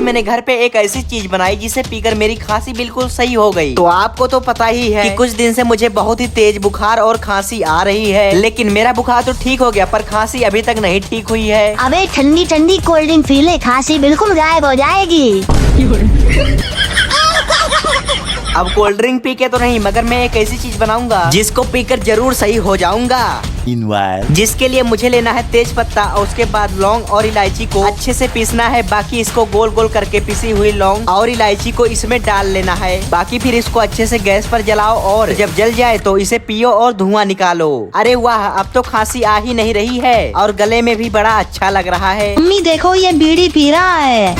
मैंने घर पे एक ऐसी चीज बनाई जिसे पीकर मेरी खांसी बिल्कुल सही हो गई। तो आपको तो पता ही है कि कुछ दिन से मुझे बहुत ही तेज बुखार और खांसी आ रही है, लेकिन मेरा बुखार तो ठीक हो गया पर खांसी अभी तक नहीं ठीक हुई है। अबे ठंडी ठंडी कोल्ड ड्रिंक पी ले, खांसी बिल्कुल गायब हो जाएगी। अब कोल्ड ड्रिंक पी के तो नहीं, मगर मैं एक ऐसी चीज बनाऊंगा जिसको पीकर जरूर सही हो जाऊंगा। जिसके लिए मुझे लेना है तेज पत्ता और उसके बाद लौंग और इलायची को अच्छे से पीसना है। बाकी इसको गोल गोल करके पिसी हुई लौंग और इलायची को इसमें डाल लेना है। बाकी फिर इसको अच्छे से गैस पर जलाओ और जब जल जाए तो इसे पियो और धुआं निकालो। अरे वाह, अब तो खांसी आ ही नहीं रही है और गले में भी बड़ा अच्छा लग रहा है। मम्मी देखो, ये बीड़ी पी रहा है।